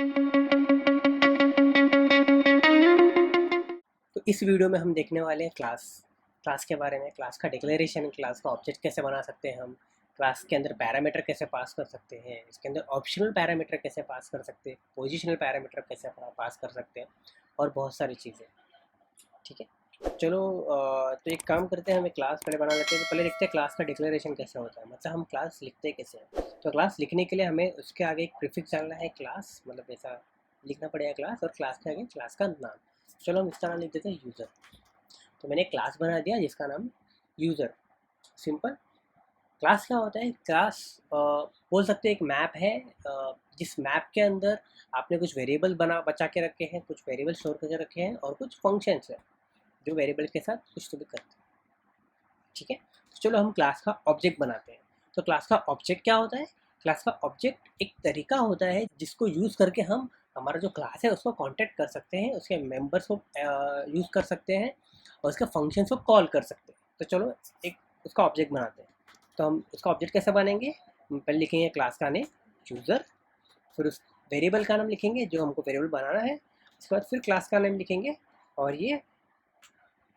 तो इस वीडियो में हम देखने वाले हैं क्लास क्लास के बारे में, क्लास का डिक्लेरेशन, क्लास का ऑब्जेक्ट कैसे बना सकते हैं हम, क्लास के अंदर पैरामीटर कैसे पास कर सकते हैं, इसके अंदर ऑप्शनल पैरामीटर कैसे पास कर सकते हैं, पोजिशनल पैरामीटर कैसे पास कर सकते हैं और बहुत सारी चीज़ें। ठीक है, चलो तो एक काम करते हैं, हमें क्लास पहले बना लेते हैं। तो पहले देखते हैं क्लास का डिक्लेरेशन कैसे होता है, मतलब हम क्लास लिखते कैसे हैं। तो क्लास लिखने के लिए हमें उसके आगे एक प्रीफिक्स डालना है, क्लास मतलब ऐसा लिखना पड़ेगा क्लास, और क्लास के आगे क्लास का नाम। चलो हम इसका नाम लिख देते हैं यूज़र। तो मैंने क्लास बना दिया जिसका नाम यूज़र, सिंपल। क्लास क्या होता है? क्लास बोल सकते हैं एक मैप है, जिस मैप के अंदर आपने कुछ वेरिएबल बचा के रखे हैं, कुछ वेरिएबल स्टोर करके रखे हैं और कुछ फंक्शंस है जो वेरिएबल के साथ कुछ तो भी करते हैं। ठीक है, तो चलो हम क्लास का ऑब्जेक्ट बनाते हैं। तो क्लास का ऑब्जेक्ट क्या होता है? क्लास का ऑब्जेक्ट एक तरीका होता है जिसको यूज़ करके हम हमारा जो क्लास है उसको कांटेक्ट कर सकते हैं, उसके मेंबर्स को यूज़ कर सकते हैं और उसके फंक्शंस को कॉल कर सकते हैं। तो चलो एक उसका ऑब्जेक्ट बनाते हैं। तो हम उसका ऑब्जेक्ट कैसे बनेंगे? हम पहले लिखेंगे क्लास का नेम यूज़र, फिर उस वेरिएबल का नाम लिखेंगे जो हमको वेरिएबल बनाना है, उसके बाद फिर क्लास का नेम लिखेंगे और ये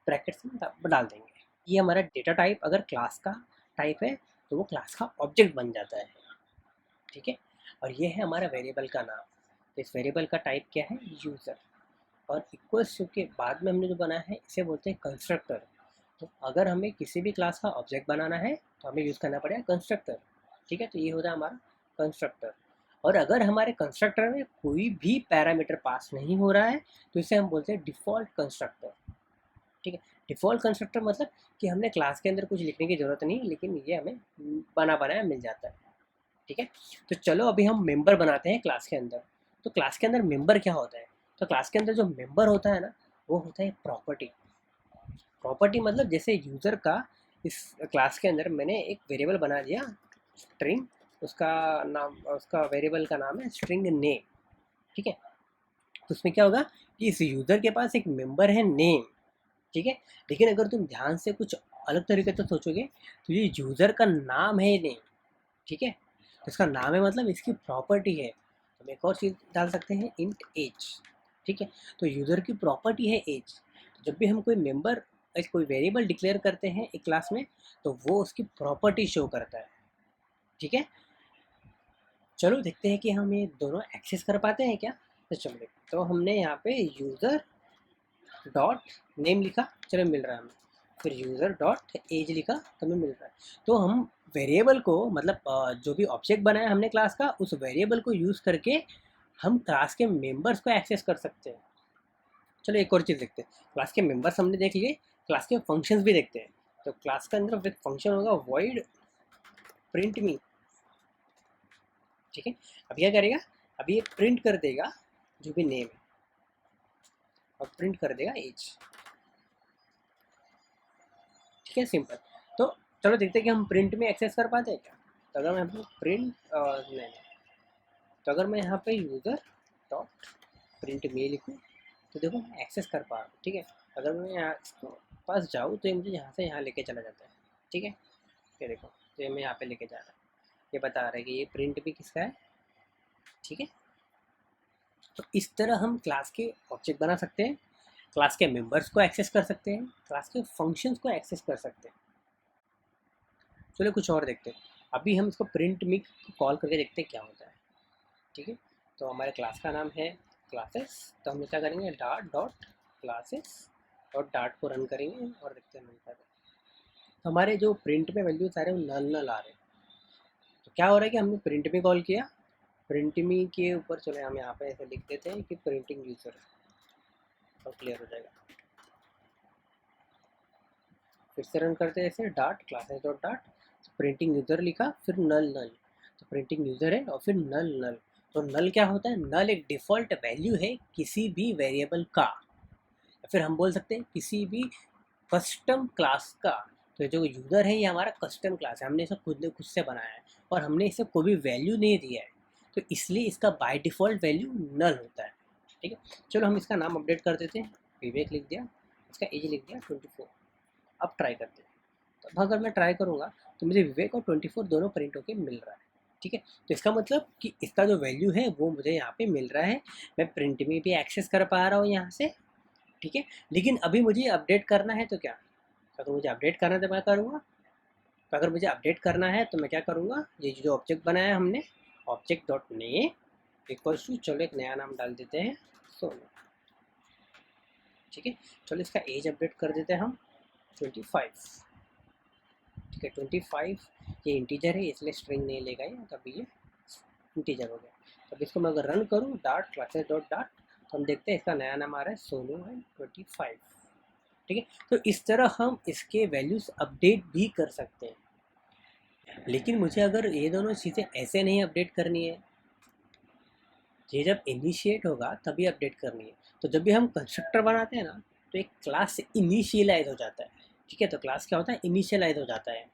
ब्रैकेट्स में डाल देंगे। ये हमारा डेटा टाइप अगर क्लास का टाइप है तो वो क्लास का ऑब्जेक्ट बन जाता है। ठीक है, और ये है हमारा वेरिएबल का नाम। तो इस वेरिएबल का टाइप क्या है? यूज़र। और इक्वल्स टू के बाद में हमने जो बनाया है इसे बोलते हैं कंस्ट्रक्टर। तो अगर हमें किसी भी क्लास का ऑब्जेक्ट बनाना है तो हमें यूज़ करना पड़ेगा कंस्ट्रक्टर। ठीक है, तो ये होता है हमारा कंस्ट्रक्टर। और अगर हमारे कंस्ट्रक्टर में कोई भी पैरामीटर पास नहीं हो रहा है तो इसे हम बोलते हैं डिफ़ॉल्ट कंस्ट्रक्टर। ठीक है, डिफ़ॉल्ट कंस्ट्रक्टर मतलब कि हमने क्लास के अंदर कुछ लिखने की ज़रूरत नहीं, लेकिन ये हमें बना बनाया मिल जाता है। ठीक है, तो चलो अभी हम मेंबर बनाते हैं क्लास के अंदर। तो क्लास के अंदर मेंबर क्या होता है? तो क्लास के अंदर जो मेंबर होता है ना, वो होता है प्रॉपर्टी। प्रॉपर्टी मतलब जैसे यूज़र का इस क्लास के अंदर मैंने एक वेरिएबल बना दिया स्ट्रिंग, उसका नाम, उसका वेरिएबल का नाम है स्ट्रिंग नेम। ठीक है, तो उसमें क्या होगा कि इस यूज़र के पास एक मेंबर है नेम। ठीक है, लेकिन अगर तुम ध्यान से कुछ अलग तरीके से सोचोगे तो ये यूज़र का नाम है नेम। ठीक है, तो इसका नाम है मतलब इसकी प्रॉपर्टी है। हम एक और चीज़ डाल सकते हैं, इंट एज। ठीक है, तो यूज़र की प्रॉपर्टी है एज। जब भी हम कोई मेंबर कोई वेरिएबल डिक्लेयर करते हैं एक क्लास में तो वो उसकी प्रॉपर्टी शो करता है। ठीक है, चलो देखते हैं कि हम ये दोनों एक्सेस कर पाते हैं क्या। तो चलो देखते, तो हमने यहाँ पे यूज़र डॉट नेम लिखा, चलो मिल रहा है हमें। फिर यूज़र डॉट एज लिखा तो हमें मिल रहा है। तो हम वेरिएबल को मतलब जो भी ऑब्जेक्ट बनाया हमने क्लास का, उस वेरिएबल को यूज़ करके हम क्लास के मेंबर्स को एक्सेस कर सकते हैं। चलो एक और चीज़ देखते हैं, क्लास के मेंबर्स हमने देख लिए, क्लास के फंक्शंस भी देखते हैं। तो क्लास के अंदर एक फंक्शन होगा वॉइड प्रिंट मी। ठीक है, अब क्या करेगा? अभी ये प्रिंट कर देगा जो भी नेम है और प्रिंट कर देगा एज। ठीक है, सिंपल। तो चलो देखते हैं कि हम प्रिंट में एक्सेस कर पाते हैं क्या। तो अगर मैं यहाँ पे प्रिंट नहीं, तो अगर मैं यहाँ पे यूज़र डॉट प्रिंट में लिखूँ तो देखो मैं एक्सेस कर पा रहा हूँ। ठीक है, अगर मैं यहाँ इसको पास जाऊँ तो ये मुझे यहाँ से यहाँ लेके चला जाता है। ठीक है, ये देखो, तो ये मैं यहाँ पे लेके जा रहा है, ये बता रहा है कि ये प्रिंट भी किसका है। ठीक है, तो इस तरह हम क्लास के ऑब्जेक्ट बना सकते हैं, क्लास के मेंबर्स को एक्सेस कर सकते हैं, क्लास के फंक्शंस को एक्सेस कर सकते हैं। चलो कुछ और देखते हैं, अभी हम इसको प्रिंट में कॉल करके देखते हैं क्या होता है। ठीक है, तो हमारे क्लास का नाम है क्लासेस, तो हम क्या करेंगे डॉट डॉट क्लासेस और डॉट को रन करेंगे और देखते हैं मिलता है। तो हमारे जो प्रिंट में वैल्यूज आ रहे हैं वो नल नल आ रहे हैं। तो क्या हो रहा है कि हमने प्रिंट में कॉल किया, प्रिंट मी के ऊपर चले हम यहाँ पे ऐसे लिख देते हैं कि प्रिंटिंग यूजर, और क्लियर हो जाएगा। फिर से रन करते हैं ऐसे dot classes dot dot printing user लिखा, फिर नल नल, तो प्रिंटिंग यूजर है और फिर नल नल। तो नल क्या होता है? नल एक डिफ़ॉल्ट वैल्यू है किसी भी वेरिएबल का, या फिर हम बोल सकते हैं किसी भी कस्टम क्लास का। तो जो यूज़र है ये हमारा कस्टम क्लास है, हमने इसे खुद से बनाया है और हमने इसे कोई भी वैल्यू नहीं दिया है, तो इसलिए इसका बाय डिफ़ॉल्ट वैल्यू नल होता है। ठीक है, चलो हम इसका नाम अपडेट कर देते हैं, विवेक लिख दिया, इसका एज लिख दिया 24। अब ट्राई करते हैं। तो अब अगर मैं ट्राई करूँगा तो मुझे विवेक और 24 दोनों प्रिंट होके मिल रहा है। ठीक है। तो इसका मतलब कि इसका जो वैल्यू है वो मुझे यहाँ पे मिल रहा है, मैं प्रिंट में भी एक्सेस कर पा रहा हूँ यहाँ से, ठीक है। लेकिन अभी मुझे अपडेट करना है तो क्या, अगर मुझे अपडेट करना है तो मैं करूँगा, तो अगर मुझे अपडेट करना है तो मैं क्या करूँगा, ये जो ऑब्जेक्ट बनाया हमने, object dot name equals to, चलो एक नया नाम डाल देते हैं सोनू, ठीक है। चलो इसका एज अपडेट कर देते हैं हम 25, ठीक है। 25 ये इंटीजर है इसलिए स्ट्रिंग नहीं लेगा ये, तभी ये इंटीजर हो गया। तब इसको मैं अगर रन करूँ डॉट क्लासेस डॉट डॉट, तो हम देखते हैं इसका नया नाम आ रहा है सोनू है 25, ठीक है। तो इस तरह हम इसके वैल्यूज़ अपडेट भी कर सकते हैं। लेकिन मुझे अगर ये दोनों चीज़ें ऐसे नहीं अपडेट करनी है, ये जब इनिशिएट होगा तभी अपडेट करनी है। तो जब भी हम कंस्ट्रक्टर बनाते हैं ना, तो एक क्लास इनिशियलाइज हो जाता है, ठीक है। तो क्लास क्या होता है, इनिशियलाइज हो जाता है,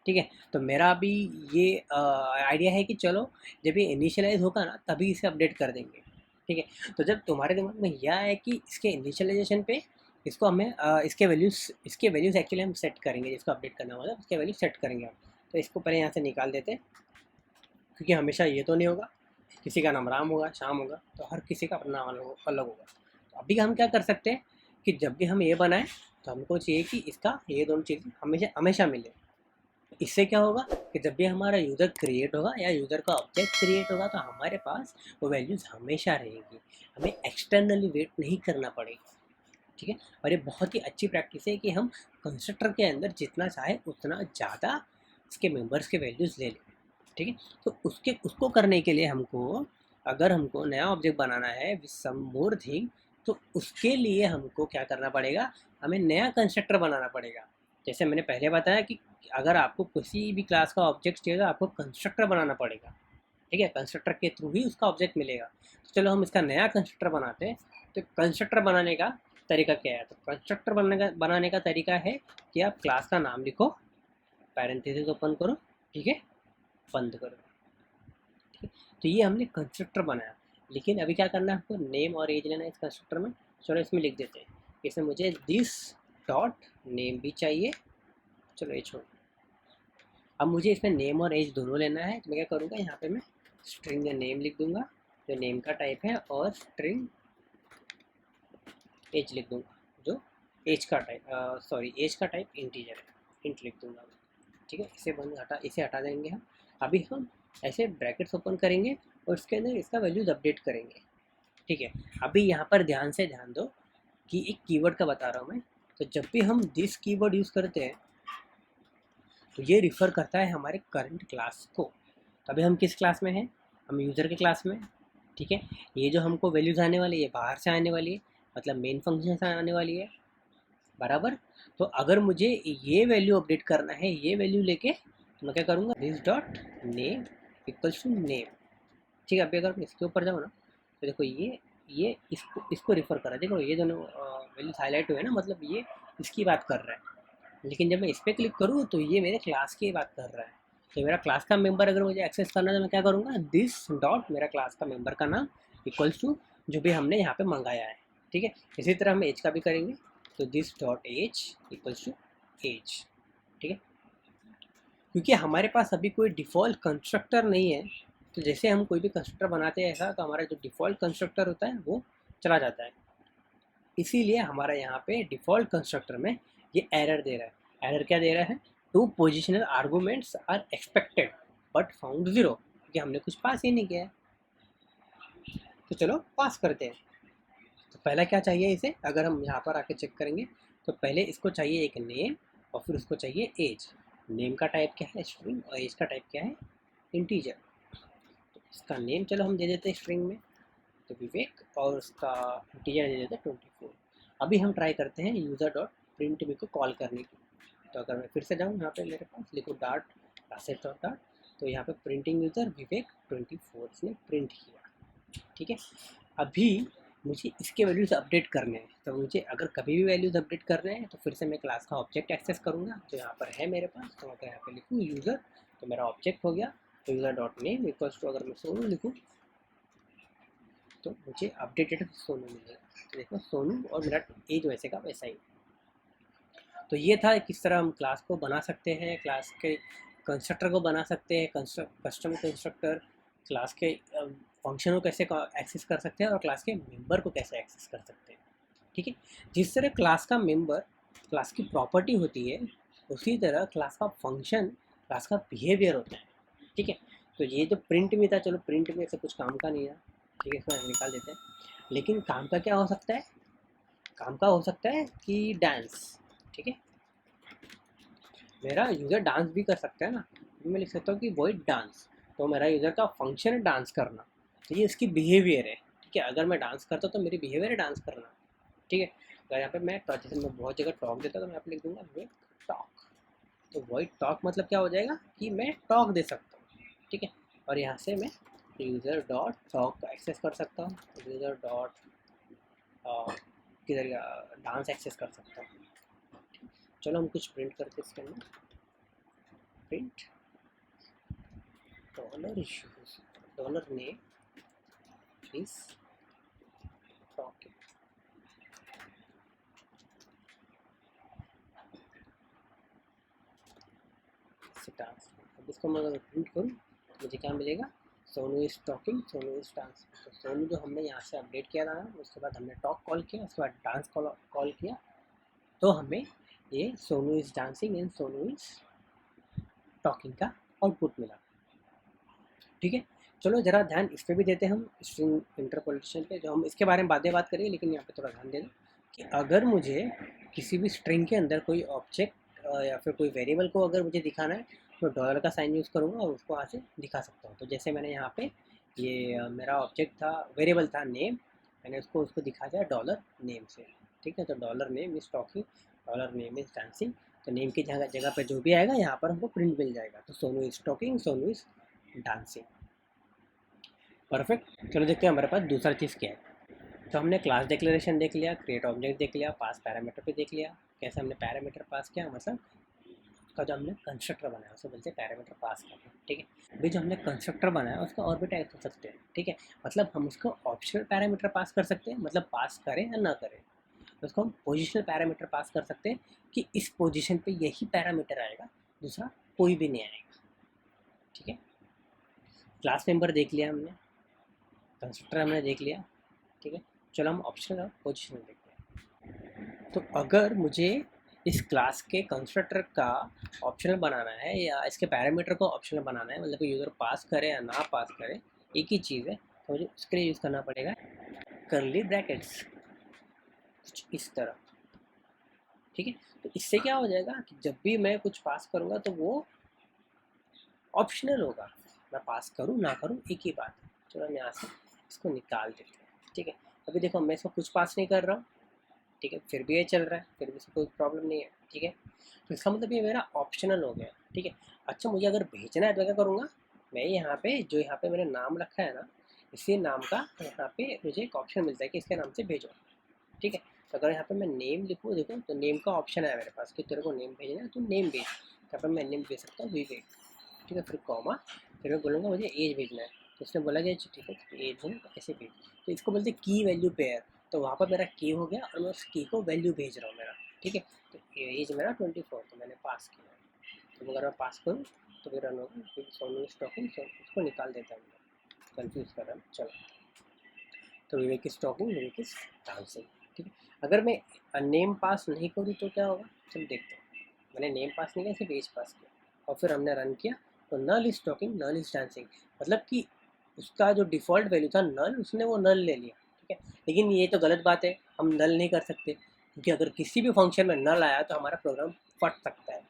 ठीक है। तो मेरा अभी ये आइडिया है कि चलो जब ये इनिशियलाइज होगा ना तभी इसे अपडेट कर देंगे, ठीक है। तो जब तुम्हारे दिमाग में यह है कि इसके इनिशियलाइजेशन पे इसको हमें इसके वैल्यूज़ एक्चुअली हम सेट करेंगे, जिसको अपडेट करना होगा उसके वैल्यू सेट करेंगे हम। तो इसको पहले यहाँ से निकाल देते हैं, क्योंकि हमेशा ये तो नहीं होगा, किसी का नाम राम होगा, श्याम होगा, तो हर किसी का अपना नाम अलग होगा। तो अभी हम क्या कर सकते हैं कि जब भी हम ये बनाएं तो हमको चाहिए कि इसका ये दोनों चीज़ें हमेशा हमेशा मिले। इससे क्या होगा कि जब भी हमारा यूज़र क्रिएट होगा या यूज़र का ऑब्जेक्ट क्रिएट होगा तो हमारे पास वो वैल्यूज़ हमेशा रहेगी, हमें एक्सटर्नली वेट नहीं करना पड़ेगा, ठीक है। और ये बहुत ही अच्छी प्रैक्टिस है कि हम कंस्ट्रक्टर के अंदर जितना चाहे उतना ज़्यादा इसके मेंबर्स के वैल्यूज़ ले लें, ठीक है। तो उसको करने के लिए हमको, अगर हमको नया ऑब्जेक्ट बनाना है विद सम मोर थिंग, तो उसके लिए हमको क्या करना पड़ेगा, हमें नया कंस्ट्रक्टर बनाना पड़ेगा। जैसे मैंने पहले बताया कि अगर आपको किसी भी क्लास का ऑब्जेक्ट चाहिए तो आपको कंस्ट्रक्टर बनाना पड़ेगा, ठीक है। कंस्ट्रक्टर के थ्रू ही उसका ऑब्जेक्ट मिलेगा। तो चलो हम इसका नया कंस्ट्रक्टर बनाते हैं। तो कंस्ट्रक्टर बनाने का तरीका क्या है, तो कंस्ट्रक्टर बनाने का तरीका है कि आप क्लास का नाम लिखो, पैरेंथेसिस ओपन करो, ठीक है, बंद करो, ठीक है। तो ये हमने कंस्ट्रक्टर बनाया। लेकिन अभी क्या करना है, हमको नेम और एज लेना है इस कंस्ट्रक्टर में। चलो इसमें लिख देते हैं, इसमें मुझे दिस डॉट नेम भी चाहिए, चलो ये छोड़। अब मुझे इसमें नेम और एज दोनों लेना है, तो मैं क्या करूँगा, यहाँ पे मैं स्ट्रिंग नेम लिख दूंगा जो नेम का टाइप है, और स्ट्रिंग एज लिख दूंगा जो एज का टाइप, सॉरी एज का टाइप इंटीजर है, इंट लिख दूंगा, ठीक है। इसे हटा देंगे हम। अभी हम ऐसे ब्रैकेट्स ओपन करेंगे और इसके अंदर इसका वैल्यूज अपडेट करेंगे, ठीक है। अभी यहाँ पर ध्यान से ध्यान दो कि एक कीवर्ड का बता रहा हूँ मैं। तो जब भी हम दिस कीवर्ड यूज़ करते हैं तो ये रिफ़र करता है हमारे करंट क्लास को। तो अभी हम किस क्लास में हैं, हम यूज़र के क्लास में, ठीक है। ये जो हमको वैल्यूज़ आने वाली है बाहर से आने वाली है, मतलब मेन फंक्शन से आने वाली है, बराबर। तो अगर मुझे ये वैल्यू अपडेट करना है, ये वैल्यू लेके, तो मैं क्या करूँगा, this dot name equals to name, ठीक है। अभी अगर मैं इसके ऊपर जाऊँ ना, तो देखो ये इसको रिफ़र कर रहा है, देखो ये दोनों वैल्यूज हाईलाइट हुए ना, मतलब ये इसकी बात कर रहा है। लेकिन जब मैं इस पर क्लिक करूँ तो ये मेरे क्लास की बात कर रहा है। तो मेरा क्लास का मेंबर अगर मुझे एक्सेस करना है तो मैं क्या करूँगा, दिस डॉट मेरा क्लास का मेंबर का नाम इक्वल्स टू जो भी हमने यहाँ पे मंगाया है, ठीक है। इसी तरह हम एज का भी करेंगे, तो this dot age equals to age, ठीक है। क्योंकि हमारे पास अभी कोई डिफ़ॉल्ट कंस्ट्रक्टर नहीं है, तो जैसे हम कोई भी कंस्ट्रक्टर बनाते हैं ऐसा, तो हमारा जो डिफ़ॉल्ट कंस्ट्रक्टर होता है वो चला जाता है। इसीलिए हमारा यहाँ पे डिफ़ॉल्ट कंस्ट्रक्टर में ये एरर दे रहा है। एरर क्या दे रहा है, two positional arguments are expected but found zero, क्योंकि हमने कुछ पास ही नहीं किया है। तो चलो पास करते हैं। तो पहला क्या चाहिए इसे, अगर हम यहाँ पर आके चेक करेंगे तो पहले इसको चाहिए एक नेम और फिर उसको चाहिए एज। नेम का टाइप क्या है, स्ट्रिंग, और एज का टाइप क्या है, इंटीजर। तो इसका नेम चलो हम दे देते हैं स्ट्रिंग में, तो विवेक, और उसका इंटीजर दे देते हैं 24। अभी हम ट्राई करते हैं यूज़र डॉट प्रिंट मी को कॉल करने की। तो अगर मैं फिर से जाऊँ यहाँ पे, मेरे पास लिखो डॉट क्लासेस डॉट डॉट, तो यहाँ पे प्रिंटिंग यूज़र विवेक 24 इसने प्रिंट किया, ठीक है। अभी मुझे इसके वैल्यूज़ अपडेट करने हैं, तो मुझे अगर कभी भी वैल्यूज़ अपडेट करने हैं तो फिर से मैं क्लास का ऑब्जेक्ट एक्सेस करूँगा जो यहाँ पर है मेरे पास। तो अगर यहाँ पे लिखूँ यूज़र, तो मेरा ऑब्जेक्ट हो गया, तो user dot name equals to, अगर मैं सोनू लिखूँ तो मुझे अपडेटेड सोनू मिलेगा। तो देखो सोनू और मेरा एज वैसे का वैसा ही। तो ये था किस तरह हम क्लास को बना सकते हैं, क्लास के कंस्ट्रक्टर को बना सकते हैं, कस्टम कंस्ट्रक्टर, क्लास के फंक्शन को कैसे एक्सेस कर सकते हैं और क्लास के मेंबर को कैसे एक्सेस कर सकते हैं। ठीक है, जिस तरह क्लास का मेंबर क्लास की प्रॉपर्टी होती है, उसी तरह क्लास का फंक्शन क्लास का बिहेवियर होता है। ठीक है, तो ये जो प्रिंट में था, चलो प्रिंट में से कुछ काम का नहीं है, ठीक है, इसमें निकाल देते हैं। लेकिन काम का क्या हो सकता है, काम का हो सकता है कि डांस। ठीक है, मेरा यूज़र डांस भी कर सकता है ना, मैं लिख सकता हूँ कि वॉइड डांस, तो मेरा यूज़र का फंक्शन है डांस करना, तो ये इसकी बिहेवियर है। ठीक है, अगर मैं डांस करता हूँ तो मेरी बिहेवियर है डांस करना। ठीक है, अगर यहाँ पे मैं जैसे मैं बहुत जगह टॉक देता हूँ तो मैं यहाँ पे लिख दूंगा विद टॉक, तो वॉइड टॉक मतलब क्या हो जाएगा कि मैं टॉक दे सकता हूँ। ठीक है, और यहाँ से मैं यूज़र डॉट टॉक को एक्सेस कर सकता हूँ, यूज़र डॉट किधर डांस एक्सेस कर सकता हूँ। चलो हम कुछ प्रिंट करते इसके अंदर, print dollar issues, dollar name is talking. अब इसको मैं अगर प्रिंट करूँ मुझे क्या मिलेगा, Sonu is talking, Sonu is dance. तो सोनू जो हमने यहाँ से अपडेट किया था ना, उसके बाद हमने टॉक कॉल किया, उसके बाद डांस कॉल किया, तो हमें ये Sonu is dancing and Sonu is talking का आउटपुट मिला। ठीक है, चलो ज़रा ध्यान इस पर भी देते हैं हम, स्ट्रिंग इंटरपोलेशन पे, जो हम इसके बारे में बाद में बात करेंगे, लेकिन यहाँ पे थोड़ा ध्यान दे दें कि अगर मुझे किसी भी स्ट्रिंग के अंदर कोई ऑब्जेक्ट या फिर कोई वेरिएबल को अगर मुझे दिखाना है, तो डॉलर का साइन यूज़ करूँगा और उसको वहाँ से दिखा सकता हूँ। तो जैसे मैंने यहाँ पे ये मेरा ऑब्जेक्ट था, वेरिएबल था नेम, मैंने उसको दिखा दिया डॉलर नेम से। ठीक है, तो dollar name is talking, dollar name is dancing, तो नेम की जगह जगह पे जो भी आएगा यहाँ पर हमको प्रिंट मिल जाएगा, तो Sonu is talking, Sonu is dancing. Perfect, चलो देखते हैं हमारे पास दूसरा चीज़ क्या है। तो हमने क्लास डिक्लेरेशन देख लिया, क्रिएट ऑब्जेक्ट देख लिया, पास पैरामीटर पे देख लिया, कैसे हमने पैरामीटर पास किया, मतलब उसका जो हमने कंस्ट्रक्टर बनाया उसे बोलते हैं पैरामीटर पास करना। ठीक है, अभी जो हमने कंस्ट्रक्टर बनाया उसका और भी टाइप हो सकते हैं। ठीक है, मतलब हम उसको ऑप्शनल पैरामीटर पास कर सकते हैं, मतलब पास करें या ना करें। उसको हम पोजिशनल पैरामीटर पास कर सकते हैं कि इस पोजिशन पे यही पैरामीटर आएगा, दूसरा कोई भी नहीं आएगा। ठीक है, क्लास मेंबर देख लिया हमने, कंस्ट्रक्टर हमने देख लिया। ठीक है, चलो हम ऑप्शनल और पोजिशनल देखते हैं। तो अगर मुझे इस क्लास के कंस्ट्रक्टर का ऑप्शनल बनाना है या इसके पैरामीटर को ऑप्शनल बनाना है, मतलब कि यूज़र पास करे या ना पास करे एक ही चीज़ है, तो मुझे उसके लिए यूज़ करना पड़ेगा करली ब्रैकेट्स, कुछ इस तरह। ठीक है, तो इससे क्या हो जाएगा कि जब भी मैं कुछ पास करूँगा तो वो ऑप्शनल होगा, मैं पास करूँ ना करूँ एक ही बात है। चलो हम यहाँ से इसको निकाल देते हैं। ठीक है, अभी देखो मैं इसको कुछ पास नहीं कर रहा हूँ, ठीक है, फिर भी ये चल रहा है, फिर भी इसको कोई प्रॉब्लम नहीं है। ठीक है, तो इसका मतलब ये मेरा ऑप्शनल हो गया। ठीक है, अच्छा मुझे अगर भेजना है तो क्या करूँगा, मैं यहाँ पे जो यहाँ पे मैंने नाम रखा है ना, इसी नाम का यहाँ पे मुझे एक ऑप्शन मिलता है कि इसके नाम से भेजो। ठीक है, तो अगर यहाँ पे मैं नेम लिखूँ, देखो तो नेम का ऑप्शन है मेरे पास कि तेरे को नेम भेजना है तो नेम भेज, यहाँ पर मैं नेम भेज सकता हूँ विवेक। ठीक है, फिर कॉमा, फिर मैं बोलूँगा मुझे एज भेजना है, तो उसने बोला कि ठीक है एज है तो ऐसे भेज, तो इसको बोलते हैं की वैल्यू पेयर। तो वहाँ पर मेरा की हो गया और मैं उस की को वैल्यू भेज रहा हूँ मेरा। ठीक है, तो एज मेरा 24, तो मैंने पास किया, तो अगर मैं पास करूँ तो फिर रन होगा, फिर सोनू स्टॉकिंग, उसको निकाल देता हूँ, कन्फ्यूज़ कर रहा हूँ। चलो, तो Vivek is talking, Vivek is dancing. ठीक है, अगर मैं नेम पास नहीं करूँ तो क्या होगा, चलो देखते हैं। मैंने नेम पास नहीं किया, सिर्फ एज पास किया और फिर हमने रन किया, तो null is talking, null is dancing, मतलब कि उसका जो डिफ़ॉल्ट वैल्यू था नल, उसने वो नल ले लिया। ठीक है, लेकिन ये तो गलत बात है, हम नल नहीं कर सकते, क्योंकि अगर किसी भी फंक्शन में नल आया तो हमारा प्रोग्राम फट सकता है।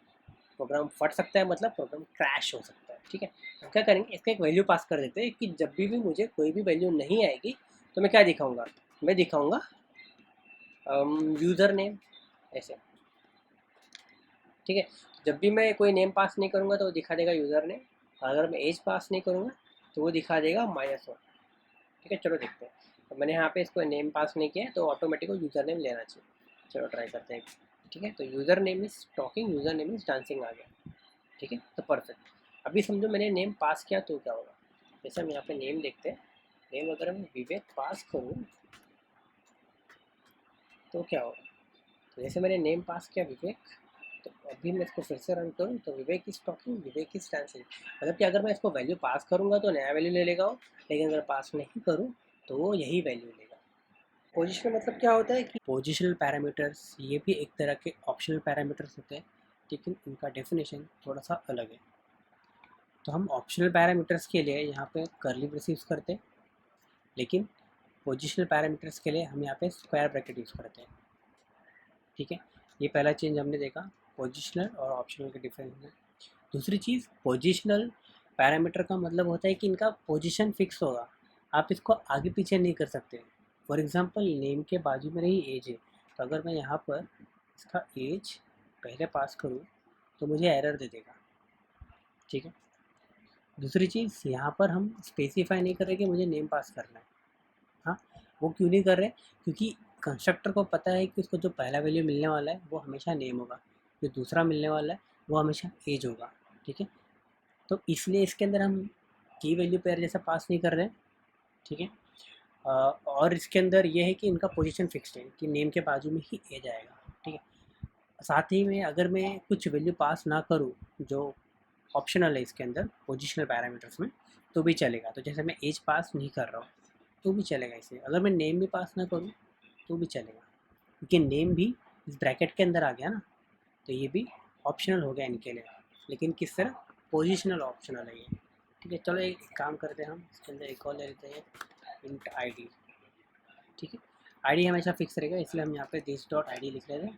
प्रोग्राम फट सकता है मतलब प्रोग्राम क्रैश हो सकता है। ठीक है, तो क्या करेंगे, इसका एक वैल्यू पास कर देते हैं कि जब भी मुझे कोई भी वैल्यू नहीं आएगी तो मैं क्या दिखाऊंगा, मैं दिखाऊंगा यूज़र नेम ऐसे। ठीक है, जब भी मैं कोई नेम पास नहीं करूँगा तो वो दिखा देगा यूज़र नेम, अगर मैं एज पास नहीं करूँगा तो वो दिखा देगा -1। ठीक है, चलो देखते हैं। तो मैंने यहाँ पे इसको नेम पास नहीं किया है तो ऑटोमेटिक वो यूज़र नेम लेना चाहिए। चलो ट्राई करते हैं। ठीक है, तो user name is talking, user name is dancing आ गया। ठीक है, तो परफेक्ट। अभी समझो मैंने नेम पास किया तो क्या होगा, जैसे हम यहाँ पे नेम देखते हैं, नेम अगर मैं विवेक पास करूँ तो क्या होगा, तो जैसे मैंने नेम पास किया विवेक, तो अभी मैं इसको फिर से रन करूँ तो Vivek is talking, Vivek is dancing, मतलब कि अगर मैं इसको वैल्यू पास करूँगा तो नया वैल्यू ले लेगा वो, लेकिन अगर पास नहीं करूँ तो वो यही वैल्यू लेगा। पोजिशनल मतलब क्या होता है कि पोजिशनल पैरामीटर्स ये भी एक तरह के ऑप्शनल पैरामीटर्स होते हैं, लेकिन इनका डेफिनेशन थोड़ा सा अलग है। तो हम ऑप्शनल पैरामीटर्स के लिए यहाँ पे कर्ली ब्रेस यूज़ करते हैं, लेकिन पोजिशनल पैरामीटर्स के लिए हम यहाँ पे स्क्वायर ब्रैकेट यूज़ करते हैं। ठीक है, ये पहला चेंज हमने देखा पोजिशनल और ऑप्शनल के डिफरेंस में। दूसरी चीज़, पोजिशनल पैरामीटर का मतलब होता है कि इनका पोजीशन फिक्स होगा, आप इसको आगे पीछे नहीं कर सकते। फॉर एग्जांपल नेम के बाजू में रही एज है, तो अगर मैं यहाँ पर इसका एज पहले पास करूँ तो मुझे एरर दे देगा। ठीक है, दूसरी चीज़ यहाँ पर हम स्पेसिफाई नहीं कर रहे कि मुझे नेम पास करना है। हाँ, वो क्यों नहीं कर रहे, क्योंकि कंस्ट्रक्टर को पता है कि उसको जो पहला वैल्यू मिलने वाला है वो हमेशा नेम होगा, जो दूसरा मिलने वाला है वो हमेशा एज होगा। ठीक है, तो इसलिए इसके अंदर हम की वैल्यू पेयर जैसा पास नहीं कर रहे हैं। ठीक है, और इसके अंदर ये है कि इनका पोजीशन फिक्स्ड है कि नेम के बाजू में ही एज आएगा। ठीक है, साथ ही में अगर मैं कुछ वैल्यू पास ना करूँ जो ऑप्शनल है इसके अंदर पोजिशनल पैरामीटर्स में, तो भी चलेगा। तो जैसे मैं एज पास नहीं कर रहा हूँ तो भी चलेगा इसे, अगर मैं नेम भी पास ना करूँ तो भी चलेगा, क्योंकि नेम भी इस ब्रैकेट के अंदर आ गया ना, तो ये भी ऑप्शनल हो गया इनके लिए, लेकिन किस तरह, पोजिशनल ऑप्शनल है ये। ठीक है, चलो एक काम करते हैं, हम इसके अंदर एक और ले लेते हैं इंट ID। ठीक है, ID हमेशा फिक्स रहेगा, इसलिए हम यहाँ पे दिस डॉट ID लिख लेते हैं।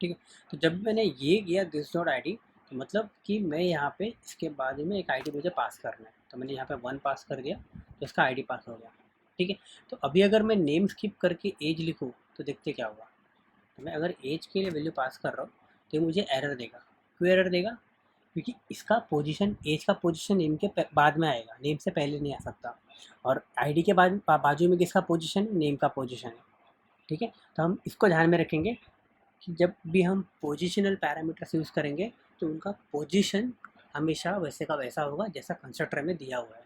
ठीक है, तो जब मैंने ये किया दिस डॉट ID, तो मतलब कि मैं यहाँ पे इसके बाद में एक ID मुझे पास करना है, तो मैंने यहाँ पे 1 पास कर दिया तो इसका ID पास हो गया। ठीक है, तो अभी अगर मैं नेम स्किप करके एज लिखूँ तो देखते क्या होगा, तो मैं अगर एज के लिए वैल्यू पास कर रहा हूँ तो मुझे एरर देगा। क्यों एरर देगा, क्योंकि इसका पोजीशन, एज का पोजीशन नेम के बाद में आएगा, नेम से पहले नहीं आ सकता, और आईडी के बाद बाजू में किसका पोजीशन, नेम का पोजीशन है। ठीक है, तो हम इसको ध्यान में रखेंगे कि जब भी हम पोजिशनल पैरामीटर्स यूज़ करेंगे तो उनका पोजीशन हमेशा वैसे का वैसा होगा जैसा कंस्ट्रक्टर में दिया हुआ है।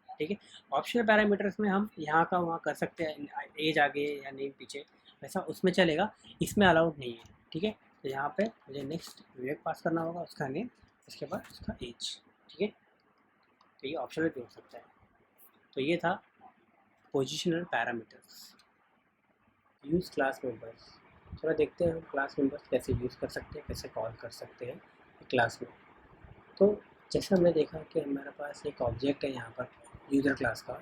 ठीक है, ऑप्शनल पैरामीटर्स में हम यहाँ का वहाँ कर सकते हैं, एज आगे या नेम पीछे, वैसा उसमें चलेगा, इसमें अलाउड नहीं है। ठीक है, तो यहाँ पे मुझे नेक्स्ट विवेक पास करना होगा, उसका नेम, उसके बाद उसका एज। ठीक है, तो ये ऑप्शनल भी हो सकता है। तो ये था positional parameters. Use class members. चलो देखते हैं हम क्लास मेंबर्स कैसे यूज़ कर सकते हैं, कैसे कॉल कर सकते हैं क्लास में। तो जैसा हमने देखा कि हमारे पास एक ऑब्जेक्ट है यहाँ पर यूज़र क्लास का,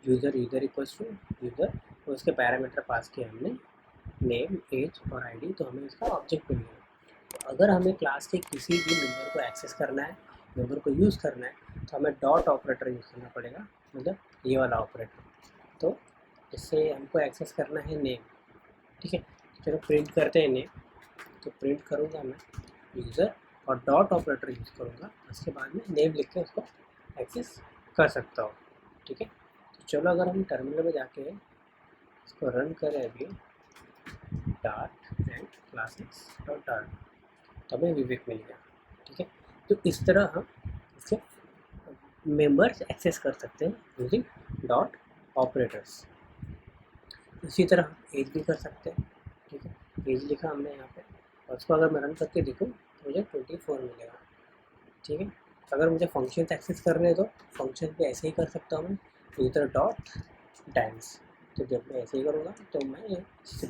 यूज़र इक्वल्स टू यूज़र, और उसके पैरामीटर पास किए हमने नेम, एज और आईडी, तो हमें इसका ऑब्जेक्ट मिल गया। तो अगर हमें क्लास के किसी भी मेंबर को एक्सेस करना है, मेंबर को यूज़ करना है, तो हमें डॉट ऑपरेटर यूज़ करना पड़ेगा, मतलब ये वाला ऑपरेटर। तो इससे हमको एक्सेस करना है नेम। ठीक है, चलो प्रिंट करते हैं नेम। तो प्रिंट करूँगा मैं यूज़र और डॉट ऑपरेटर यूज़ करूँगा, उसके बाद में नेम लिख के उसको एक्सेस कर सकता हूँ। ठीक है, तो चलो अगर हम टर्मिनल में जाके इसको रन करें अभी, dart and classes dot dart, तो हमें विवेक मिल गया। ठीक है, तो इस तरह हम इससे मेंबर्स एक्सेस कर सकते हैं यूजिंग डॉट ऑपरेटर्स। इसी तरह हम एज भी कर सकते हैं। ठीक है, एज लिखा हमने यहाँ पे, और उसको अगर मैं रन करके देखूँ तो मुझे 24 मिलेगा। ठीक है, अगर मुझे फंक्शन एक्सेस करने हैं तो फंक्शन भी ऐसे ही कर सकता हूँ मैं, यूजर डॉट डांस। तो जब मैं ऐसे ही करूँगा तो मैं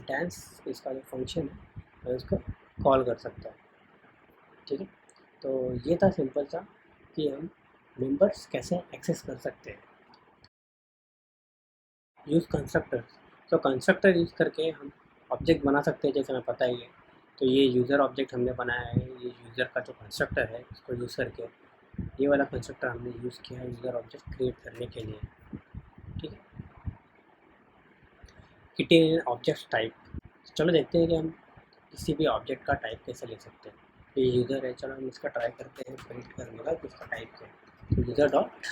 डांस इसका जो फंक्शन है मैं उसको कॉल कर सकता हूँ। ठीक है, तो ये था सिंपल सा कि हम मेंबर्स कैसे एक्सेस कर सकते हैं। यूज़ कंस्ट्रक्टर्स, तो कंस्ट्रक्टर यूज़ करके हम ऑब्जेक्ट बना सकते हैं, जैसे हमें पता ही है। तो ये यूज़र ऑब्जेक्ट हमने बनाया है, ये यूज़र का जो कंस्ट्रक्टर है उसको यूज़ करके ये वाला कंस्ट्रक्टर हमने यूज़ किया है यूज़र ऑब्जेक्ट क्रिएट करने के लिए। ठीक है, किट ऑब्जेक्ट टाइप, चलो देखते हैं कि हम किसी भी ऑब्जेक्ट का टाइप कैसे ले सकते हैं। ये यूज़र है, चलो हम इसका ट्राई करते हैं प्रिंट करने का कि इसका टाइप क्या है। तो user dot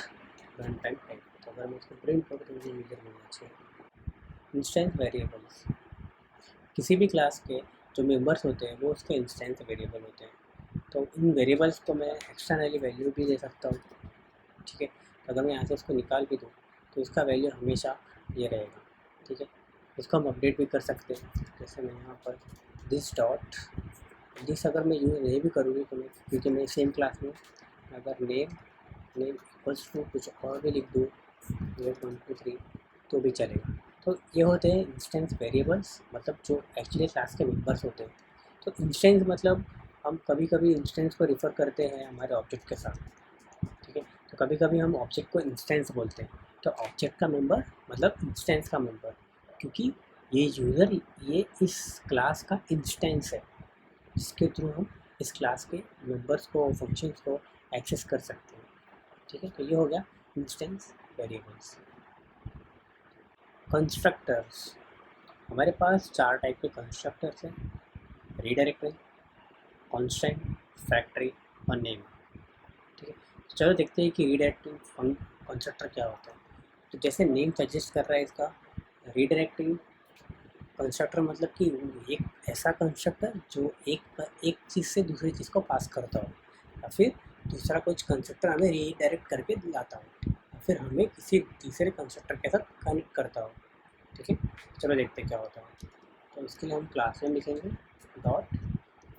run time type, तो अगर मैं इसको प्रिंट करूँ तो मुझे यूज़र मिलना चाहिए। इंस्टेंस वेरिएबल्स, किसी भी क्लास के जो मेंबर्स होते हैं वो उसके इंस्टेंस वेरिएबल होते हैं, तो इन वेरिएबल्स को मैं एक्सटर्नली वैल्यू भी दे सकता हूँ। ठीक है, तो अगर मैं यहाँ से इसको निकाल भी दूँ तो इसका वैल्यू हमेशा ये रहेगा। ठीक है, इसको हम अपडेट भी कर सकते हैं, जैसे मैं यहाँ पर दिस डॉट जिस अगर मैं यूज़ नहीं भी करूँगी तो मैं, क्योंकि मैं सेम क्लास में अगर नेम इक्वल्स टू कुछ और भी लिख दूँ 1 2 3 तो भी चलेगा। तो ये होते हैं इंस्टेंस वेरिएबल्स, मतलब जो एक्चुअली क्लास के मेंबर्स होते हैं। तो इंस्टेंस मतलब हम कभी कभी इंस्टेंस को रिफ़र करते हैं हमारे ऑब्जेक्ट के साथ, ठीक है। तो कभी कभी हम ऑब्जेक्ट को इंस्टेंस बोलते हैं। तो ऑब्जेक्ट का मेंबर मतलब इंस्टेंस का मेंबर, क्योंकि ये यूज़र ये इस क्लास का इंस्टेंस है जिसके थ्रू हम इस क्लास के मेंबर्स को, फंक्शंस को एक्सेस कर सकते हैं, ठीक है। तो ये हो गया इंस्टेंस वेरिएबल्स। कंस्ट्रक्टर्स, हमारे पास 4 टाइप के कंस्ट्रक्टर्स हैं, रीडायरेक्टर, कांस्टेंट, फैक्ट्री और नेम, ठीक है। तो चलो देखते हैं कि रीडायरेक्टिंग कंस्ट्रक्टर क्या होता है। तो जैसे नेम सजेस्ट कर रहा है इसका, रीडायरेक्टिंग कंस्ट्रक्टर मतलब कि एक ऐसा कंस्ट्रक्टर जो एक चीज़ से दूसरी चीज़ को पास करता हो, या फिर दूसरा कुछ कंस्ट्रक्टर हमें रीडायरेक्ट करके लाता हो, या फिर हमें किसी तीसरे कंस्ट्रक्टर के साथ कनेक्ट करता हो, ठीक है। चलो देखते हैं क्या होता है। तो इसके लिए हम क्लास में लिखेंगे डॉट,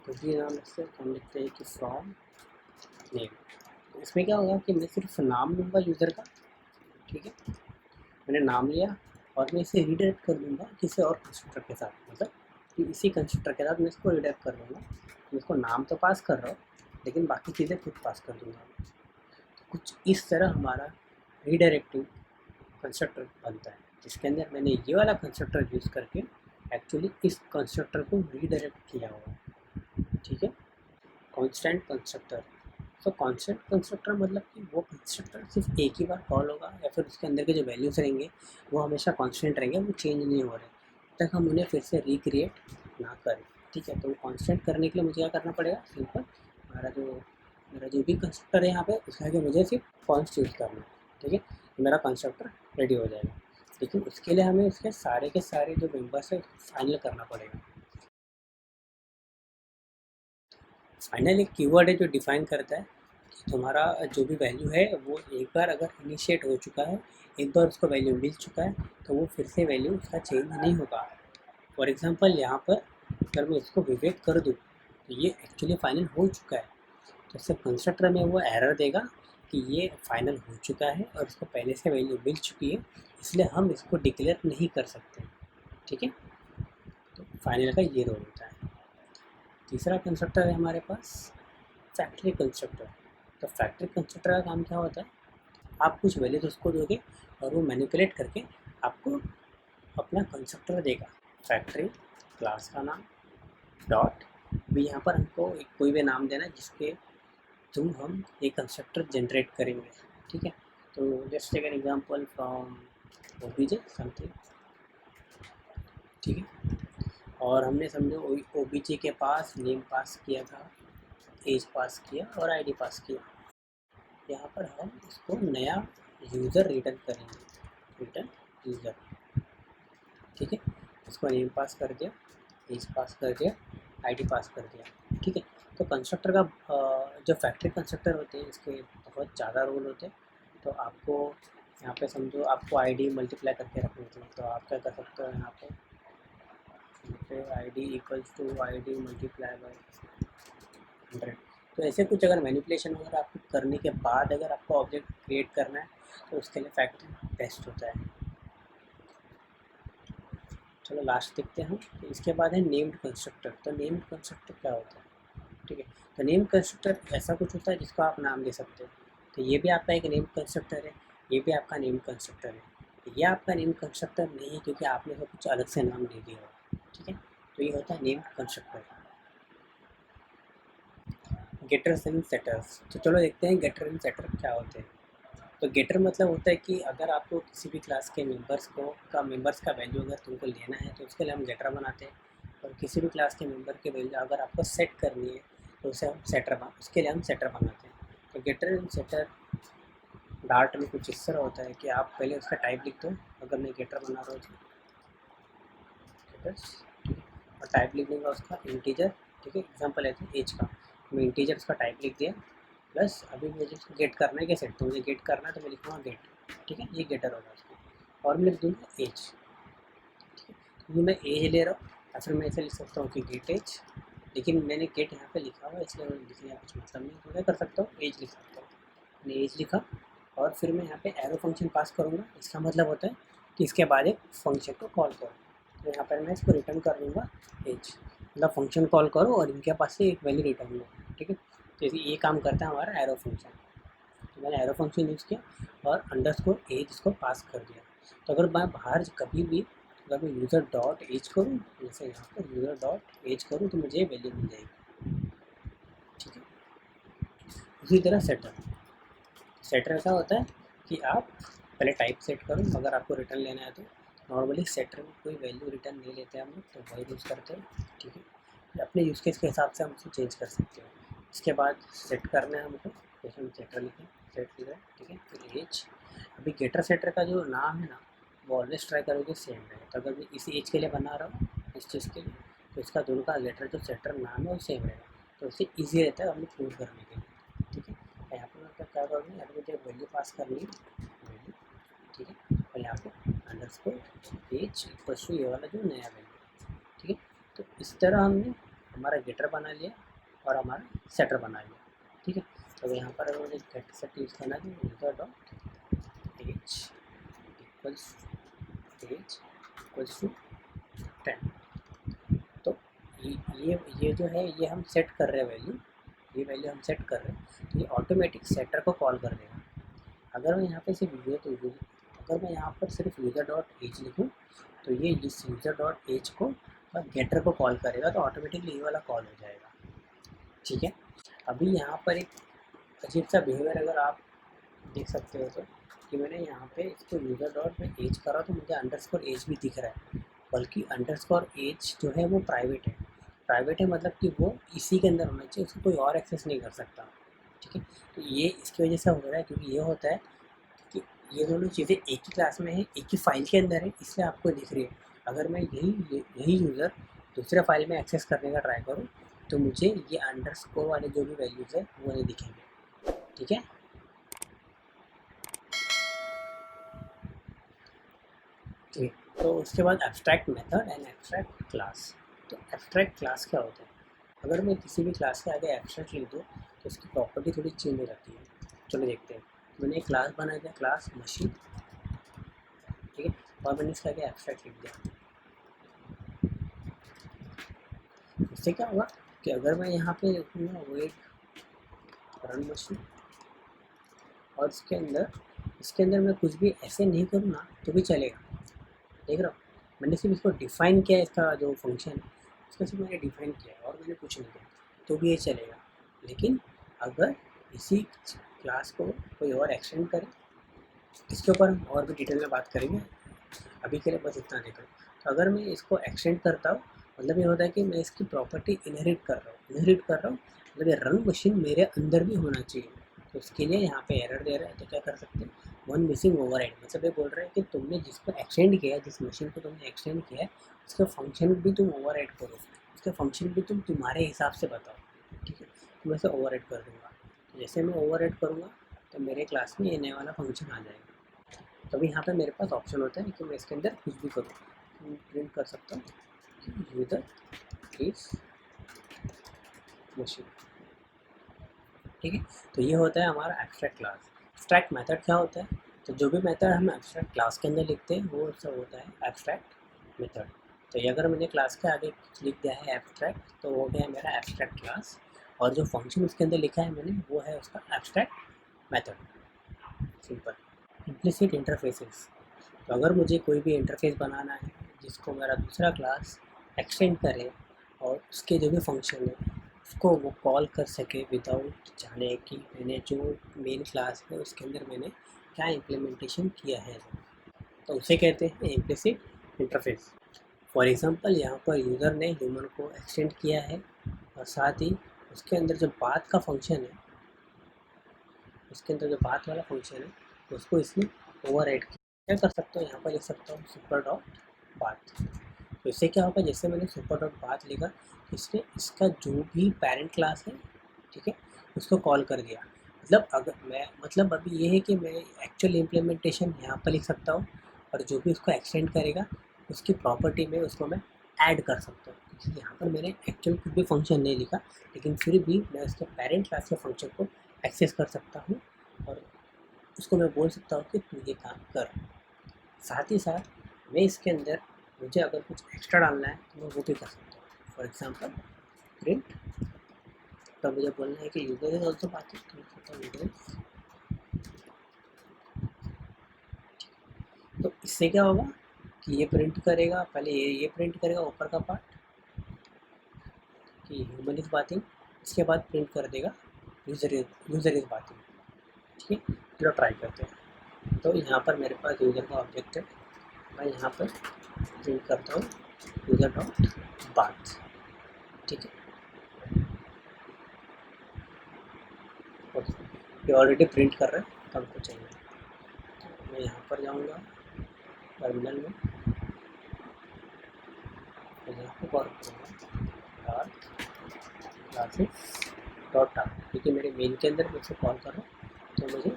कुछ भी नाम लिखते हैं, हम लिखते हैं कि फ्रॉम नेम। तो इसमें क्या होगा कि मैं सिर्फ नाम लूँगा यूज़र का, ठीक है। मैंने नाम लिया और मैं इसे रीडायरेक्ट कर दूँगा किसी और कंस्ट्रक्टर के साथ, मतलब कि इसी कंस्ट्रक्टर के साथ मैं इसको रीडायरेक्ट कर दूँगा। मैं इसको नाम तो पास कर रहा हूँ लेकिन बाकी चीज़ें खुद पास कर दूँगा। तो कुछ इस तरह हमारा रीडायरेक्टिंग कंस्ट्रक्टर बनता है, जिसके अंदर मैंने ये वाला कंस्ट्रक्टर यूज़ करके एक्चुअली इस कंस्ट्रक्टर को रीडायरेक्ट किया हुआ है, ठीक है। कांस्टेंट कंस्ट्रक्टर, तो कांस्टेंट कंस्ट्रक्टर मतलब कि वो कंस्ट्रक्टर सिर्फ एक ही बार कॉल होगा, या फिर उसके अंदर के जो वैल्यूज़ रहेंगे वो हमेशा कांस्टेंट रहेंगे, वो चेंज नहीं हो रहे तक हम उन्हें फिर से रिक्रिएट ना करें, ठीक है। तो कांस्टेंट करने के लिए मुझे क्या करना पड़ेगा, सिंपल मेरा जो भी कंस्ट्रक्टर है यहाँ पे उसका आगे मुझे सिर्फ कॉन्स्ट यूज़ करना है, ठीक है। तो मेरा कंस्ट्रक्टर रेडी हो जाएगा, लेकिन उसके लिए हमें उसके सारे के सारे जो मेम्बर्स है फाइनल करना पड़ेगा। फाइनल एक कीवर्ड है जो डिफाइन करता है कि तुम्हारा जो भी वैल्यू है वो एक बार अगर इनिशिएट हो चुका है, एक बार उसको वैल्यू मिल चुका है, तो वो फिर से वैल्यू उसका चेंज नहीं होगा। फॉर एग्जांपल यहाँ पर अगर मैं इसको विवेक कर दूँ तो ये एक्चुअली फाइनल हो चुका है, तो इससे कंस्ट्रक्टर में वो एरर देगा कि ये फाइनल हो चुका है और इसको पहले से वैल्यू मिल चुकी है, इसलिए हम इसको डिक्लेयर नहीं कर सकते, ठीक है। तो फाइनल का ये रोल होता है। तीसरा कंस्ट्रक्टर है हमारे पास फैक्ट्री कंस्ट्रक्टर। तो फैक्ट्री कंस्ट्रक्टर का काम क्या होता है, आप कुछ वैल्यूज उसको दोगे और वो मैनिपुलेट करके आपको अपना कंस्ट्रक्टर देगा। फैक्ट्री क्लास का नाम डॉट, भी यहाँ पर हमको कोई भी नाम देना जिसके थ्रू हम एक कंस्ट्रक्टर जनरेट करेंगे, ठीक है। तो just take an example from OBJ something, ठीक है। और हमने समझो ओबीजे के पास नेम पास किया था, एज पास किया और आईडी पास किया। यहाँ पर हम इसको नया यूज़र रिटर्न करेंगे, रिटर्न यूज़र, ठीक है। इसको नेम पास कर दिया, एज पास कर दिया, आईडी पास कर दिया, ठीक है। तो कंस्ट्रक्टर का जो फैक्ट्री कंस्ट्रक्टर होते हैं इसके बहुत ज़्यादा रोल होते हैं। तो आपको यहाँ पे समझो आपको आईडी मल्टीप्लाई करके रखनी थी, तो आप क्या कर सकते हो, यहाँ पे ID equals to ID multiply by 100। तो ऐसे कुछ अगर मैनिपुलेशन वगैरह आपको करने के बाद अगर आपको ऑब्जेक्ट क्रिएट करना है तो उसके लिए फैक्ट्री बेस्ट होता है। चलो लास्ट देखते हैं हम। तो इसके बाद है नेम्ड कंस्ट्रक्टर। तो नेम्ड कंस्ट्रक्टर क्या होता है, ठीक है। तो नेम कंस्ट्रक्टर ऐसा कुछ होता है जिसको आप नाम दे सकते हो। तो ये भी आपका एक नेम कंस्ट्रक्टर है, ये भी आपका नेम कंस्ट्रक्टर है। तो ये आपका नेम कंस्ट्रक्टर नहीं है क्योंकि आपने तो कुछ अलग से नाम दे दिया हो, ठीक है। तो ये होता है name constructor. Getters and setters. तो चलो देखते हैं गेटर एंड सेटर क्या होते हैं। तो गेटर मतलब होता है कि अगर आपको किसी भी क्लास के मेंबर्स का वैल्यू अगर तुमको लेना है तो उसके लिए हम गेटर बनाते हैं। और किसी भी क्लास के मेंबर के वैल्यू अगर आपको सेट करनी है तो उसे हम उसके लिए हम सेटर बनाते हैं। तो गेटर एंड सेटर डार्ट में कुछ इस तरह होता है कि आप पहले उसका टाइप लिख दो। अगर मैं गेटर बना रहा हूँ तो गेटर्स, ठीक है। और टाइप लिख दूँगा उसका इंटीजर, ठीक है। एग्जाम्पल है तो एज का, मैं इंटीजर उसका टाइप लिख दिया, प्लस अभी मुझे उसको गेट करना है कैसे, तो मुझे गेट करना है तो मैं लिखूँगा गेट, ठीक है। ये गेटर होगा उसका। और मैं लिख दूँगा एज, ठीक है। तो मैं एज ले रहा हूँ या फिर मैं ऐसे लिख सकता हूँ कि गेट एज लेकिन मैंने गेट यहाँ पे लिखा हुआ है इसलिए लिखने का कुछ मतलब नहीं, तो क्या कर सकता हूँ, एज लिख सकता हूँ। मैंने एज लिखा और फिर मैं यहाँ पे एरो फंक्शन पास करूँगा। इसका मतलब होता है कि इसके बाद एक फंक्शन को कॉल करो। तो यहाँ पर मैं इसको रिटर्न कर दूँगा एज, मतलब फंक्शन कॉल करो और इनके पास से एक वैल्यू रिटर्न लो, ठीक है। तो ये काम करता है हमारा एरो फंक्शन। तो मैंने एरो फंक्शन यूज़ किया और अंडरस्कोर एज इसको पास कर दिया। तो अगर मैं बाहर कभी भी अगर मैं यूज़र डॉट एज करूँ, जैसे यहाँ पर यूज़र डॉट एज करूँ तो मुझे वैल्यू मिल जाएगी, ठीक है। उसी तरह सेटर ऐसा होता है कि आप पहले टाइप सेट करो, अगर आपको रिटर्न लेना है तो नॉर्मली सेटर में कोई वैल्यू रिटर्न नहीं लेते हम लोग, तो वही यूज़ करते हैं, ठीक है। अपने यूज़ केस के हिसाब से हम उसे चेंज कर सकते हैं। इसके बाद सेट करना है हमको, जैसे हम सेटर लिखें, सेट लिखा है, ठीक है। फिर एज, अभी गेटर सेटर का जो नाम है ना वो ऑलवेज ट्राई करोगे सेम रहे। तो अगर मैं इसी एज के लिए बना रहा हूँ इस चीज़ के लिए, तो इसका दोनों का गेटर जो सेटर नाम है वो सेम रहेगा, तो उससे ईजी रहता है हमें प्रूव करने के लिए, ठीक है। यहाँ पर मैं क्या करूँगा, यहाँ पर मुझे वैल्यू पास करनी है वैल्यू, ठीक है। और यहाँ पे अंडरस्कोर एज इक्वल्स टू ये वाला जो नया वैल्यू, ठीक है। तो इस तरह हमने हमारा गेटर बना लिया और हमारा सेटर बना लिया, ठीक है। तो यहाँ पर अगर मुझे गेट सेट यूज़ करना है तो user dot age equals to 10। तो ये जो है ये हम सेट कर रहे हैं वैल्यू, ये वैल्यू हम सेट कर रहे हैं, तो ये ऑटोमेटिक सेटर को कॉल कर देगा। अगर मैं यहाँ पे सिर्फ अगर मैं यहाँ पर सिर्फ यूज़र डॉट एज लिखूँ तो ये इस यूज़र डॉट एज को और गेटर को कॉल करेगा, तो ऑटोमेटिकली ये वाला कॉल हो जाएगा, ठीक है। अभी यहाँ पर एक अजीब सा बिहेवियर अगर आप देख सकते हो तो, कि मैंने यहाँ पे इसको यूज़र डॉट में एज करा तो मुझे अंडरस्कोर एज भी दिख रहा है, बल्कि अंडरस्कोर एज जो है वो प्राइवेट है। प्राइवेट है मतलब कि वो इसी के अंदर होना चाहिए, उसको कोई और एक्सेस नहीं कर सकता, ठीक है। तो ये इसकी वजह से हो रहा है, क्योंकि ये होता है कि ये दोनों चीज़ें एक ही क्लास में है, एक ही फाइल के अंदर है, इसलिए आपको दिख रही है। अगर मैं यही यूज़र दूसरे फाइल में एक्सेस करने का ट्राई करूँ तो मुझे ये अंडरस्कोर वाले जो भी वैल्यूज़ है वो नहीं दिखेंगे, ठीक है। ठीक, तो उसके बाद abstract method and abstract class. तो एब्स्ट्रैक्ट क्लास क्या होता है, अगर मैं किसी भी क्लास के आगे एब्स्ट्रैक्ट लिख दूँ तो उसकी प्रॉपर्टी थोड़ी चेंज हो जाती है। चलो देखते हैं। मैंने एक क्लास बना दिया, क्लास मशीन, ठीक है, और मैंने इसके आगे एब्स्ट्रैक्ट लिख दिया। इससे क्या होगा कि अगर मैं यहाँ पे लिखूँगा वेट रन मशीन और इसके अंदर मैं कुछ भी ऐसे नहीं करूँ ना तो भी चलेगा, देख रहा हूँ। मैंने सिर्फ इसको डिफ़ाइन किया, इसका जो फंक्शन है उसको सिर्फ मैंने डिफ़ाइन किया और मैंने कुछ नहीं किया तो भी ये चलेगा। लेकिन अगर इसी क्लास को कोई और एक्सटेंड करे, इसके ऊपर हम और भी डिटेल में बात करेंगे, अभी के लिए बस इतना देखो। तो अगर मैं इसको एक्सटेंड करता हूँ मतलब ये होता है कि मैं इसकी प्रॉपर्टी इनहेरिट कर रहा हूँ, मतलब ये रन मशीन मेरे अंदर भी होना चाहिए। तो उसके लिए यहाँ पे एरर दे रहा है, तो क्या कर सकते हैं, वन मिसिंग ओवरराइड, मतलब ये बोल रहा है कि तुमने जिसको एक्सटेंड किया है, जिस मशीन को तुमने एक्सटेंड किया है उसका फंक्शन भी तुम ओवरराइड करो, उसका फंक्शन भी तुम तुम्हारे हिसाब से बताओ, ठीक है। तो मैं इसे ओवरराइड कर दूँगा। तो जैसे मैं ओवरराइड करूँगा तो मेरे क्लास में ये नया वाला फंक्शन आ जाएगा। तो अभी यहाँ पे मेरे पास ऑप्शन होता है कि मैं इसके अंदर कुछ भी करूँ, प्रिंट कर सकता हूँ कि यूज़र इज मशीन, ठीक है। तो ये होता है हमारा एब्स्ट्रैक्ट क्लास। एब्स्ट्रैक्ट मेथड क्या होता है, तो जो भी मेथड हम एब्स्ट्रैक्ट क्लास के अंदर लिखते हैं वो सब होता है एब्स्ट्रैक्ट मेथड। तो ये अगर मैंने क्लास के आगे लिख दिया है एब्स्ट्रैक्ट तो वो गया मेरा एब्स्ट्रैक्ट क्लास, और जो फंक्शन उसके अंदर लिखा है मैंने वो है उसका abstract method, simple. Implicit interfaces, तो अगर मुझे कोई भी इंटरफेस बनाना है जिसको मेरा दूसरा क्लास एक्सटेंड करे और उसके जो भी फंक्शन है उसको वो कॉल कर सके विदाउट जाने कि मैंने जो मेन क्लास है उसके अंदर मैंने क्या इम्प्लीमेंटेशन किया है, तो उसे कहते हैं इम्प्लिसिट इंटरफेस। फॉर एग्ज़ाम्पल यहाँ पर यूज़र ने ह्यूमन को एक्सटेंड किया है और साथ ही उसके अंदर जो बात का फंक्शन है, उसके अंदर जो बात वाला फंक्शन है उसको इसने ओवरराइड किया। क्या कर सकता हूँ, यहाँ पर लिख सकता हूँ सुपर डॉट बात। तो इससे क्या होगा, जैसे मैंने सुपर डॉट बात लिखा इसने इसका जो भी पेरेंट क्लास है, ठीक है, उसको कॉल कर दिया। मतलब अभी ये है कि मैं एक्चुअल इम्प्लीमेंटेशन यहाँ पर लिख सकता हूँ और जो भी उसको एक्सटेंड करेगा उसकी प्रॉपर्टी में उसको मैं ऐड कर सकता हूँ। यहाँ पर मैंने एक्चुअल कुछ भी फंक्शन नहीं लिखा, लेकिन फिर भी मैं उसके पेरेंट क्लास के फंक्शन को एक्सेस कर सकता हूँ और उसको मैं बोल सकता हूँ कि तू ये काम कर। साथ ही साथ मैं इसके अंदर मुझे अगर कुछ एक्स्ट्रा डालना है तो मैं वो भी कर सकता हूँ। फॉर एग्जांपल प्रिंट, तो मुझे बोलना है कि यूजर इज ऑल्सो बाकी, तो इससे क्या होगा कि ये प्रिंट करेगा, पहले ये प्रिंट करेगा ऊपर का पार्ट कि ह्यूमन इज बाथिंग, इसके बाद प्रिंट कर देगा यूजर इज बाथिंग। ठीक है, चलो ट्राई करते हैं। तो यहाँ पर मेरे पास यूज़र का ऑब्जेक्ट है, मैं यहाँ पर प्रिंट करता हूँ यूज़र डॉट बाथ। ठीक है, ओके, ये ऑलरेडी प्रिंट कर रहा है तो हमको चाहिए। तो मैं यहाँ पर जाऊँगा टर्मिनल में, तो यहाँ पर कॉल करूँगा डॉट क्लासेस डॉट टार, क्योंकि मेरे मेन के अंदर मुझसे कॉल कर रहा हूँ तो मुझे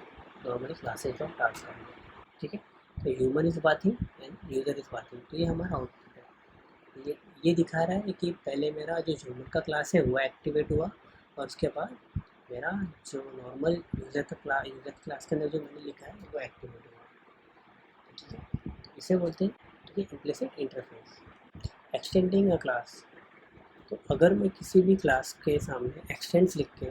नॉर्मली क्लासेस डॉट टार करना है। ठीक है, तो human is bathing end user is bathing, तो ये हमारा आउटपुट है। ये दिखा रहा है कि पहले मेरा जो ह्यूमन का क्लास है वो एक्टिवेट हुआ और उसके बाद मेरा जो नॉर्मल यूज़र क्लास के अंदर जो मैंने लिखा है वो एक्टिवेट हुआ। ठीक है, इसे बोलते हैं कि implicit interface. Extending a class, तो अगर मैं किसी भी क्लास के सामने एक्सटेंड्स लिख के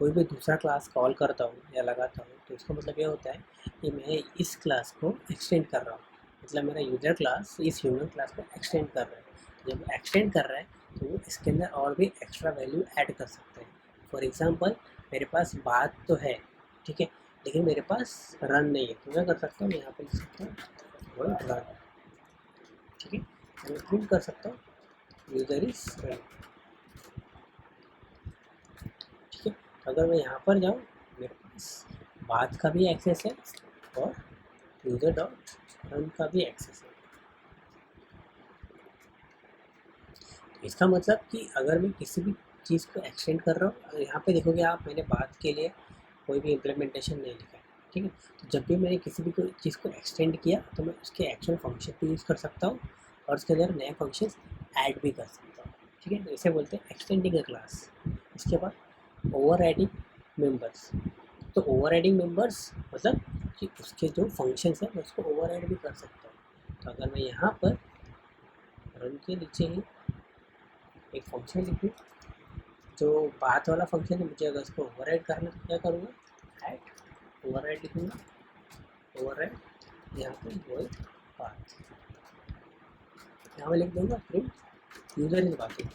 कोई भी दूसरा क्लास कॉल करता हूँ या लगाता हूँ तो इसका मतलब ये होता है कि मैं इस क्लास को एक्सटेंड कर रहा हूँ, मतलब मेरा यूज़र क्लास इस ह्यूमन क्लास को एक्सटेंड कर रहा है। जब एक्सटेंड कर रहा है तो वो इसके अंदर और भी एक्स्ट्रा वैल्यू ऐड कर सकते हैं। फॉर एग्ज़ाम्पल मेरे पास बात तो है, ठीक है, लेकिन मेरे पास रन नहीं है, तो मैं कर सकता हूँ यहाँ पर लिख सकता हूँ रन। ठीक है, मैं प्रिंट कर सकता हूँ यूज़र इज रन। ठीक है, तो अगर मैं यहाँ पर जाऊँ मेरे पास बात का भी एक्सेस है और यूज़र डॉट रन का भी एक्सेस है। इसका मतलब कि अगर मैं किसी भी चीज़ को एक्सटेंड कर रहा हूँ, यहाँ पे देखोगे आप मैंने बात के लिए कोई भी इम्प्लीमेंटेशन नहीं लिखा है। ठीक है, तो जब भी मैंने किसी भी कोई चीज़ को एक्सटेंड किया तो मैं उसके एक्चुअल फंक्शन को यूज़ कर सकता हूँ और उसके अंदर नए फंक्शन ऐड भी कर सकता हूँ। ठीक है, तो इसे बोलते हैं एक्सटेंडिंग अ क्लास। इसके बाद ओवर एडिंग मेम्बर्स, तो ओवर एडिंग मेम्बर्स मतलब कि उसके जो फंक्शंस हैं मैं उसको ओवर ऐड भी कर सकता हूँ। तो अगर मैं यहाँ पर रन के नीचे ही एक फंक्शन लिखूँ जो बात वाला फंक्शन है, मुझे अगर इसको ओवर ऐड करना तो क्या करूँगा, ऐड ओवर ऐड लिखूँगा, ओवर ऐड यहाँ पर वही बात, यहाँ मैं लिख दूँगा प्रिंट यूज़र इज बाथिंग।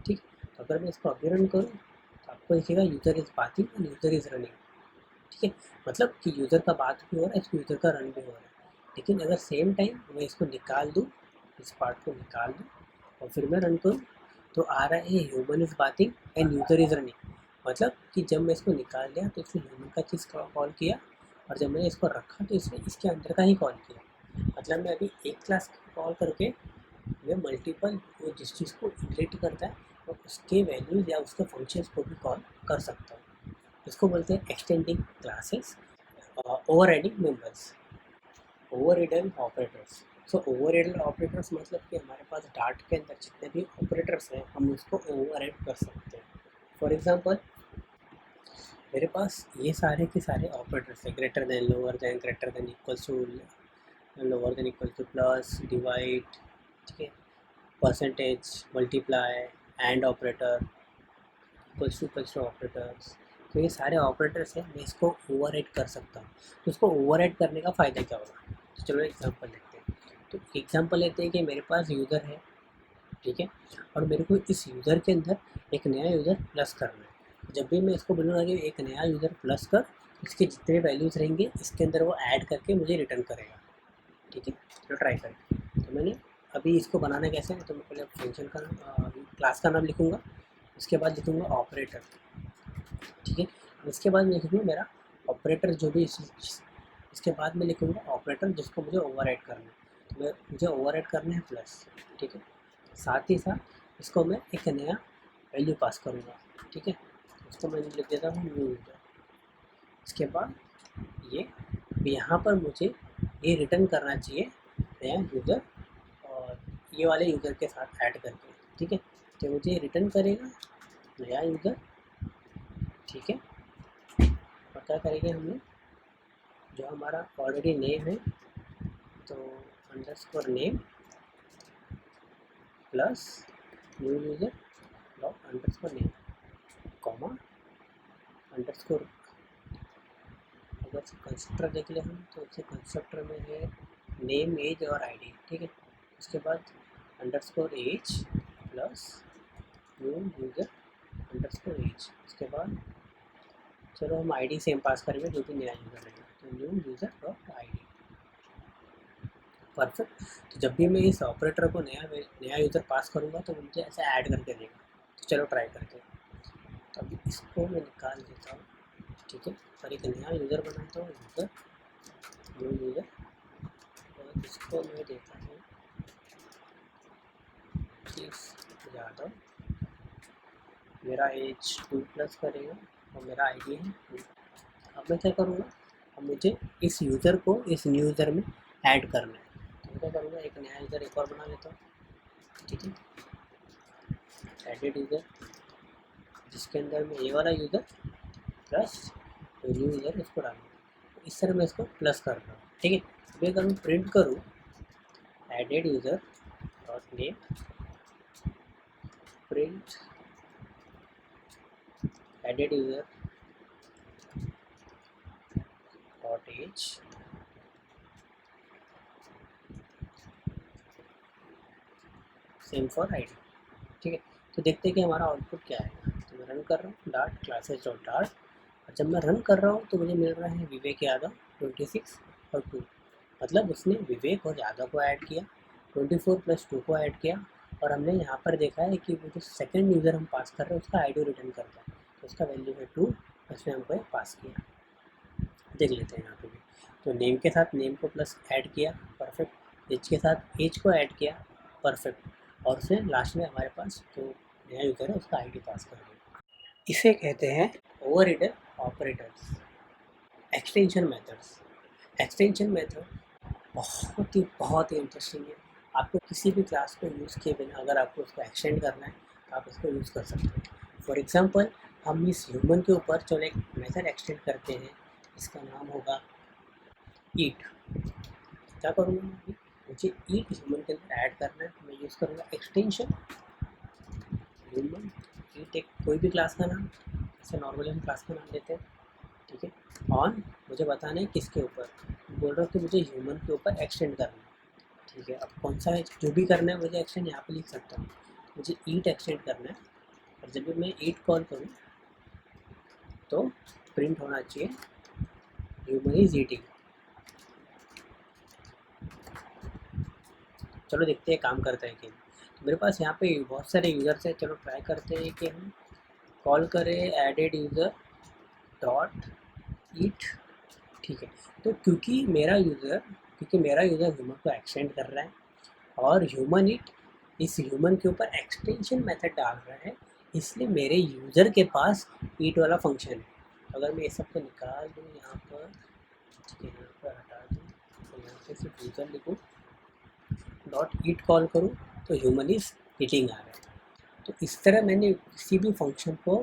ठीक, तो अगर मैं इसको अभी रन करूँ तो आपको दिखेगा user is bathing end user is running. ठीक है, मतलब कि यूज़र का बात भी हो रहा है, इसको यूज़र का रन भी हो रहा है। लेकिन अगर सेम टाइम मैं इसको निकाल दूँ, इस पार्ट को निकाल दूँ और फिर मैं रन करूँ तो आ रहा है human is bathing end user is running. मतलब कि जब मैं इसको निकाल लिया तो इसने ह्यूमन का चीज़ कॉल किया और जब मैंने इसको रखा तो इसने इसके अंदर का ही कॉल किया। मतलब मैं अभी एक क्लास कॉल करके मैं मल्टीपल वो जिस चीज़ को रिलेट करता है और उसके वैल्यूज़ या उसके फंक्शंस को भी कॉल कर सकता हूँ। इसको बोलते हैं extending classes, overriding members, overridden operators. So overridden operators मतलब कि हमारे पास डार्ट के अंदर जितने भी ऑपरेटर्स हैं हम उसको ओवरराइड कर सकते हैं। फॉर एग्जांपल मेरे पास ये सारे के सारे ऑपरेटर्स हैं, greater than, lower than, greater than, equal to, lower than equal to, plus, divide, ठीक है, percentage, multiply, and operator, equals to operators. तो ये सारे ऑपरेटर्स हैं, मैं इसको ओवरराइड कर सकता हूँ। तो इसको ओवरराइड करने का फ़ायदा क्या होगा, तो चलो एग्जांपल लेते हैं। तो एग्जांपल लेते हैं कि मेरे पास यूज़र है, ठीक है, और मेरे को इस यूज़र के अंदर एक नया यूज़र प्लस करना है। जब भी मैं इसको बोलूँगा कि एक नया यूज़र प्लस कर, इसके जितने वैल्यूज़ रहेंगे इसके अंदर वो ऐड करके मुझे रिटर्न करेगा। ठीक है, चलो ट्राई करें। तो मैंने अभी इसको बनाना कैसे है, तो मैं पहले फंक्शन का क्लास का नाम लिखूँगा, उसके बाद लिखूँगा ऑपरेटर। ठीक है, इसके बाद मैं लिखूँगा मेरा ऑपरेटर जो भी इसके बाद मैं लिखूँगा ऑपरेटर जिसको मुझे ओवरराइड करना है। तो मुझे ओवरराइड करना है प्लस। ठीक है, साथ ही साथ इसको मैं एक नया वैल्यू पास करूँगा। ठीक है, इसको मैं लिख देता हूँ न्यू यूज़र। इसके बाद ये यहाँ पर मुझे ये रिटर्न करना चाहिए नया यूज़र, और ये वाले यूज़र के साथ ऐड करके, ठीक है। तो मुझे रिटर्न करेगा नया यूज़र, ठीक है। और क्या करेंगे हम लोग, जो हमारा ऑलरेडी नेम है तो underscore name plus new user dot underscore name comma underscore. अगर कंस्ट्रक्टर देख ले हम तो उससे कंस्ट्रक्टर में है नेम एज और आईडी, ठीक है। उसके बाद underscore age plus new user underscore age. उसके बाद चलो हम आईडी सेम पास करेंगे जो भी नया यूज़र रहेगा, तो new user dot ID. Perfect. तो जब भी मैं इस ऑपरेटर को नया यूज़र पास करूँगा तो मुझे ऐसे ऐड करके देगा। तो चलो ट्राई करते हैं। तो अभी इसको मैं निकाल देता हूँ, ठीक है। और एक नया यूज़र बनाता हूँ, यूज़र न्यू यूज़र, और इसको मैं देता हूँ यादव। मेरा एज 2+ करेगा और मेरा आईडी है 2। अब मैं क्या करूँगा, अब मुझे इस यूज़र को इस न्यू यूज़र में ऐड करना है। तो मैं क्या करूँगा, एक नया यूज़र एक और बना लेता हूँ, ठीक है। एडेड यूज़र जिसके अंदर मैं ये वाला यूज़र प्लस न्यू यूज़र इसको डालूँगा। इस तरह मैं इसको प्लस कर रहा हूँ, ठीक है। अभी अगर मैं प्रिंट करूँ added user dot name print added user dot age same for ID, ठीक है। तो देखते हैं कि हमारा आउटपुट क्या आएगा। तो मैं रन कर रहा हूँ डार्ट क्लासेस डॉट डार्ट, और जब मैं रन कर रहा हूँ तो मुझे मिल रहा है विवेक यादव 26 और 2। मतलब उसने विवेक और यादव को ऐड किया, 24 + 2 को ऐड किया, और हमने यहाँ पर देखा है कि वो जो सेकंड यूज़र हम पास कर रहे हैं उसका आईडी रिटर्न करता है, तो उसका वैल्यू है 2, उसने हमको पास किया। देख लेते हैं यहाँ पे भी। तो नेम के साथ नेम को प्लस ऐड किया, परफेक्ट। एज के साथ एज को ऐड किया, परफेक्ट। और फिर लास्ट में हमारे पास जो नया यूज़र है उसका आईडी पास कर दिया। इसे कहते हैं overridden operators, extension methods. Extension method बहुत ही इंटरेस्टिंग है। आपको किसी भी क्लास को यूज़ किए बिना अगर आपको उसको एक्सटेंड करना है तो आप इसको यूज़ कर सकते हैं। फॉर एग्जांपल हम इस ह्यूमन के ऊपर चलो एक मेथड एक्सटेंड करते हैं, इसका नाम होगा ईट। क्या करूँगा मैं अभी, मुझे ईट ह्यूमन के अंदर ऐड करना है, मैं यूज़ करूँगा एक्सटेंशन ह्यूमन ईट, एक कोई भी क्लास का नाम, जैसे नॉर्मली हम क्लास का नाम देते हैं, ठीक है। ऑन मुझे बताना है किसके ऊपर, बोल रहा हूँ कि मुझे ह्यूमन के ऊपर एक्सटेंड करना है, ठीक है। अब कौन सा जो भी करना है मुझे एक्सटेंड यहाँ पे लिख सकता हूँ, मुझे ईट एक्सटेंड करना है। और जब भी मैं ईट कॉल करूँ तो प्रिंट होना चाहिए ह्यूमन इज ईटिंग। चलो देखते हैं काम करता है कि तो मेरे पास यहाँ पे बहुत सारे यूज़र्स हैं। चलो ट्राई करते हैं कि हम कॉल करें एडेड यूज़र डॉट ईट, ठीक है। तो क्योंकि मेरा यूज़र ह्यूमन को एक्सटेंड कर रहा है और ह्यूमन ईट इस ह्यूमन के ऊपर एक्सटेंशन मेथड डाल रहा है, इसलिए मेरे यूज़र के पास ईट वाला फंक्शन है। अगर मैं ये सब को निकाल दूँ यहाँ पर, ठीक है, यहाँ पर हटा दूँ, तो यहाँ पे सिर्फ यूज़र लिखूँ, डॉट ईट कॉल करूँ तो ह्यूमन इज ईटिंग आ रहा है। तो इस तरह मैंने किसी भी फंक्शन को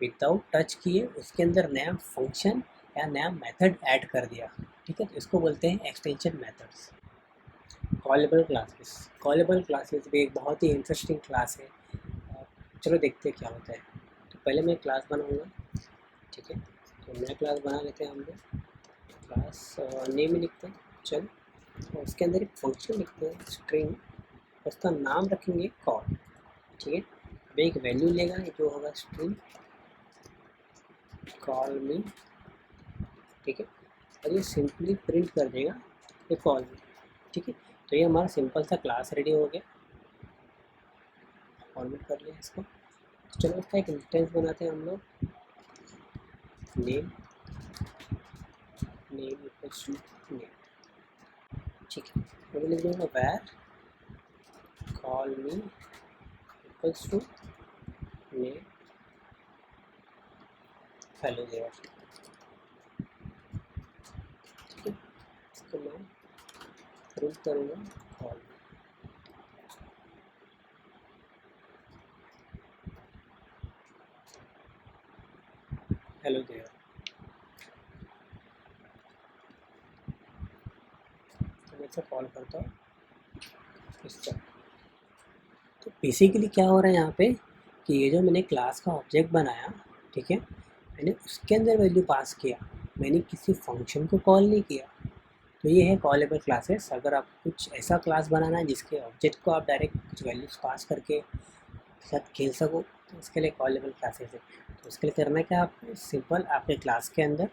विदाउट टच किए उसके अंदर नया फंक्शन या नया मेथड ऐड कर दिया, ठीक है। तो इसको बोलते हैं एक्सटेंशन मेथड्स। कॉलेबल क्लासेस भी एक बहुत ही इंटरेस्टिंग क्लास है। चलो देखते हैं क्या होता है। तो पहले मैं क्लास बनाऊंगा, ठीक है। तो नया क्लास बना लेते हैं हम लोग, क्लास नेम ही लिखते हैं, चलो। और उसके अंदर एक फंक्शन लिखते हैं स्ट्रिंग, उसका नाम रखेंगे कॉल, ठीक है। अब एक वैल्यू लेगा जो होगा स्ट्रिंग कॉल मी, ठीक है। और ये सिंपली प्रिंट कर देगा ये कॉल मी, ठीक है। तो ये हमारा सिंपल सा क्लास रेडी हो गया। फॉर्मेट कर लिया इसको। चलो इसका एक इंस्टेंस बनाते हैं हम लोग, नेम इक्वल्स टू नेम, ठीक है। तो मैं लिख दूँगा var call me equals to name hello there, ठीक है। इसको मैं प्रिंट करूँगा कॉल, हेलो देयर। तो मैं इसे कॉल करता हूँ इससे। तो बेसिकली क्या हो रहा है यहाँ पे कि ये जो मैंने क्लास का ऑब्जेक्ट बनाया, ठीक है, मैंने उसके अंदर वैल्यू पास किया, मैंने किसी फंक्शन को कॉल नहीं किया। तो ये है कॉलेबल क्लासेस। अगर आप कुछ ऐसा क्लास बनाना है जिसके ऑब्जेक्ट को आप डायरेक्ट कुछ वैल्यूज पास करके साथ खेल सको, तो उसके लिए कॉलेबल क्लासेस है। तो उसके लिए करना क्या, आपको सिंपल आपके क्लास के अंदर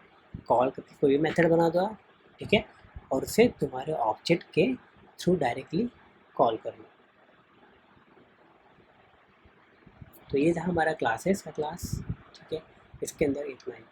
कॉल करके कोई भी मेथड बना दो आप, ठीक है, और उसे तुम्हारे ऑब्जेक्ट के थ्रू डायरेक्टली कॉल कर लो। तो ये था हमारा क्लासेस का क्लास, ठीक है, इसके अंदर इतना ही।